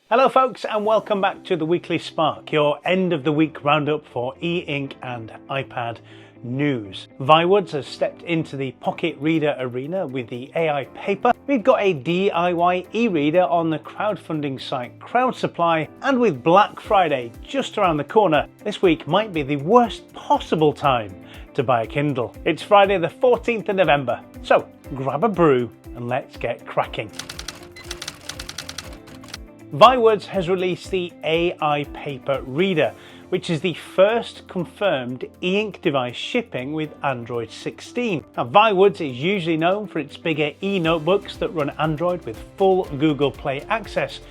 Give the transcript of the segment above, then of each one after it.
Hello folks, and welcome back to the Weekly Spark, your end of the week roundup for e-ink and iPad news. Viwoods has stepped into the pocket reader arena with the AiPaper. We've got a DIY e-reader on the crowdfunding site Crowdsupply, and with Black Friday just around the corner, this week might be the worst possible time to buy a Kindle. It's Friday the 14th of November, so grab a brew and let's get cracking. Viwoods has released the AiPaper reader, which is the first confirmed e-ink device shipping with Android 16. Now, Viwoods is usually known for its bigger e-notebooks that run Android with full Google Play access,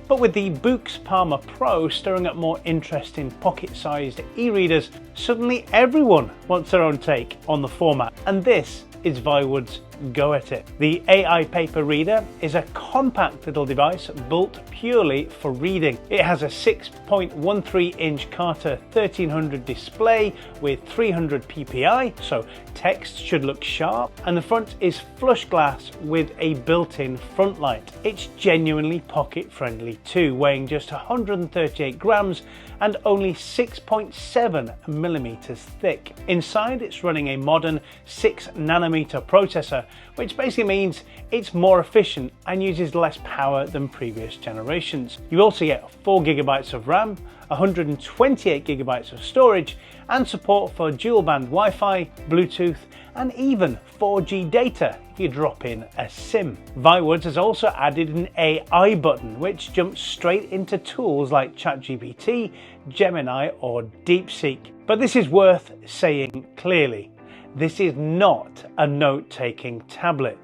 but with the Boox Palmer Pro stirring up more interest in pocket-sized e-readers, suddenly everyone wants their own take on the format, and this is Viwoods' go at it. The AiPaper reader is a compact little device built purely for reading. It has a 6.13-inch Carter 1300 display with 300 ppi, so text should look sharp, and the front is flush glass with a built-in front light. It's genuinely pocket friendly too, weighing just 138 grams and only 6.7 millimeters thick. Inside, it's running a modern 6nm processor, which basically means it's more efficient and uses less power than previous generations. You also get 4GB of RAM, 128GB of storage, and support for dual band Wi-Fi, Bluetooth, and even 4G data if you drop in a SIM. Viwoods has also added an AI button, which jumps straight into tools like ChatGPT, Gemini, or DeepSeek. But this is worth saying clearly. This is not a note-taking tablet.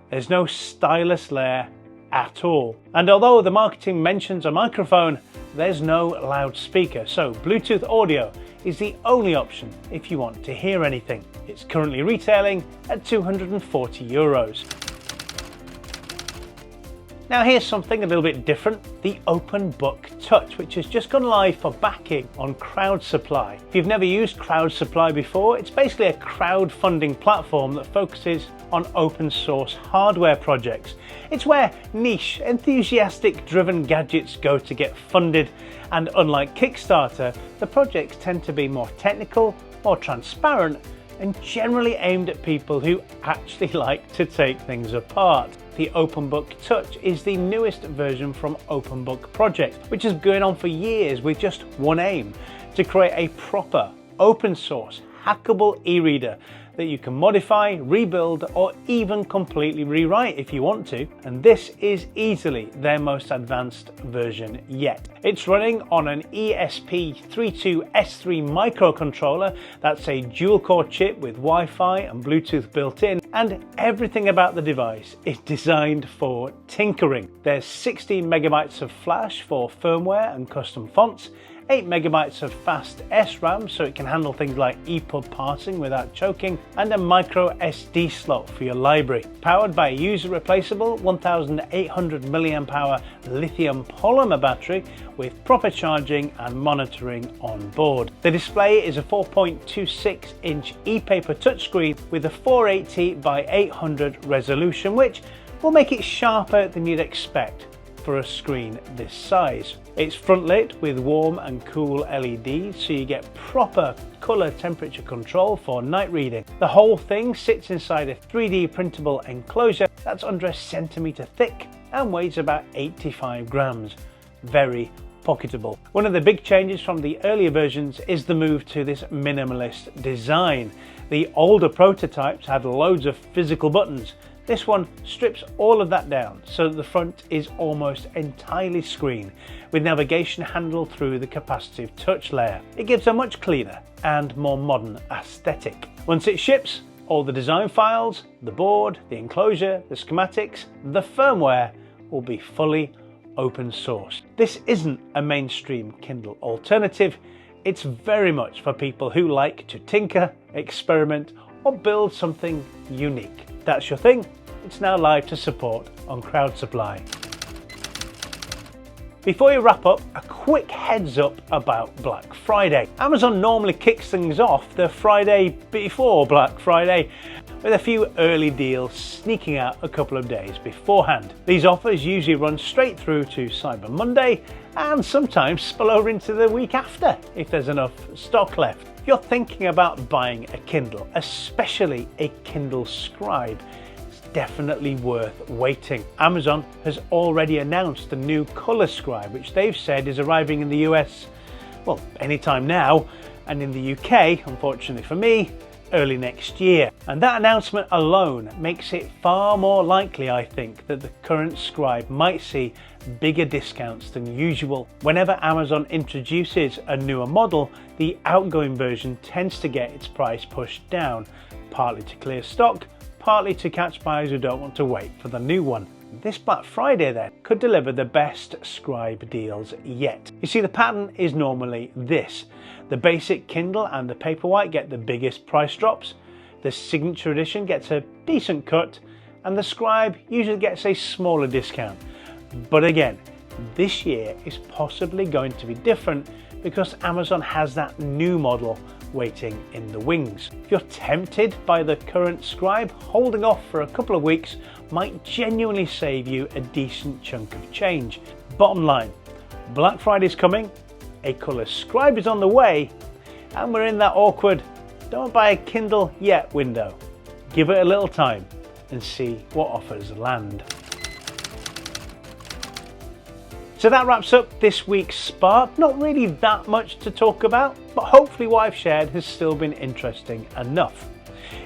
There's no stylus layer at all. And although the marketing mentions a microphone, there's no loudspeaker, so Bluetooth audio is the only option if you want to hear anything. It's currently retailing at €240. Now here's something a little bit different, the OpenBook Touch, which has just gone live for backing on Crowdsupply. If you've never used Crowdsupply before, it's basically a crowdfunding platform that focuses on open source hardware projects. It's where niche, enthusiastic driven gadgets go to get funded, and unlike Kickstarter, the projects tend to be more technical, more transparent, and generally aimed at people who actually like to take things apart. The OpenBook Touch is the newest version from OpenBook Project, which has been going on for years with just one aim: to create a proper, open source, hackable e-reader that you can modify, rebuild, or even completely rewrite if you want to, and this is easily their most advanced version yet. It's running on an ESP32S3 microcontroller, that's a dual-core chip with Wi-Fi and Bluetooth built in, and everything about the device is designed for tinkering. There's 16 megabytes of flash for firmware and custom fonts, 8 megabytes of fast SRAM so it can handle things like EPUB parsing without choking, and a micro SD slot for your library. Powered by a user replaceable 1800 mAh lithium polymer battery with proper charging and monitoring on board. The display is a 4.26-inch e-paper touchscreen with a 480 by 800 resolution, which will make it sharper than you'd expect for a screen this size. It's front lit with warm and cool LEDs, so you get proper colour temperature control for night reading. The whole thing sits inside a 3D printable enclosure that's under a centimetre thick and weighs about 85 grams. Very pocketable. One of the big changes from the earlier versions is the move to this minimalist design. The older prototypes had loads of physical buttons. This one strips all of that down so that the front is almost entirely screen, with navigation handled through the capacitive touch layer. It gives a much cleaner and more modern aesthetic. Once it ships, all the design files, the board, the enclosure, the schematics, the firmware will be fully open source. This isn't a mainstream Kindle alternative. It's very much for people who like to tinker, experiment, or build something unique. That's your thing. It's now live to support on Crowdsupply. Before we wrap up, a quick heads up about Black Friday. Amazon normally kicks things off the Friday before Black Friday with a few early deals sneaking out a couple of days beforehand. These offers usually run straight through to Cyber Monday and sometimes spill over into the week after if there's enough stock left. If you're thinking about buying a Kindle, especially a Kindle Scribe, it's definitely worth waiting. Amazon has already announced the new Color Scribe, which they've said is arriving in the US, well, anytime now, and in the UK, unfortunately for me, early next year. And that announcement alone makes it far more likely, I think, that the current Scribe might see bigger discounts than usual. Whenever Amazon introduces a newer model, the outgoing version tends to get its price pushed down, partly to clear stock, partly to catch buyers who don't want to wait for the new one. This Black Friday then could deliver the best Scribe deals yet. You see, the pattern is normally this. The basic Kindle and the Paperwhite get the biggest price drops, the Signature Edition gets a decent cut, and the Scribe usually gets a smaller discount. But again, this year is possibly going to be different because Amazon has that new model waiting in the wings. If you're tempted by the current Scribe, holding off for a couple of weeks might genuinely save you a decent chunk of change. Bottom line, Black Friday's coming, a Color Scribe is on the way, and we're in that awkward don't buy a Kindle yet window. Give it a little time and see what offers land. So that wraps up this week's Spark. Not really that much to talk about, but hopefully what I've shared has still been interesting enough.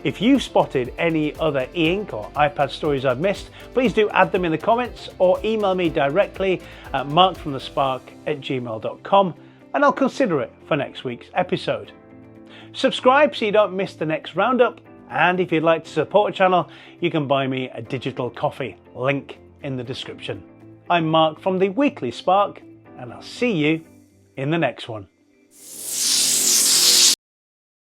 If you've spotted any other e-ink or iPad stories I've missed, please do add them in the comments or email me directly at markfromthespark@gmail.com and I'll consider it for next week's episode. Subscribe so you don't miss the next roundup, and if you'd like to support the channel, you can buy me a digital coffee, link in the description. I'm Mark from the Weekly Spark, and I'll see you in the next one.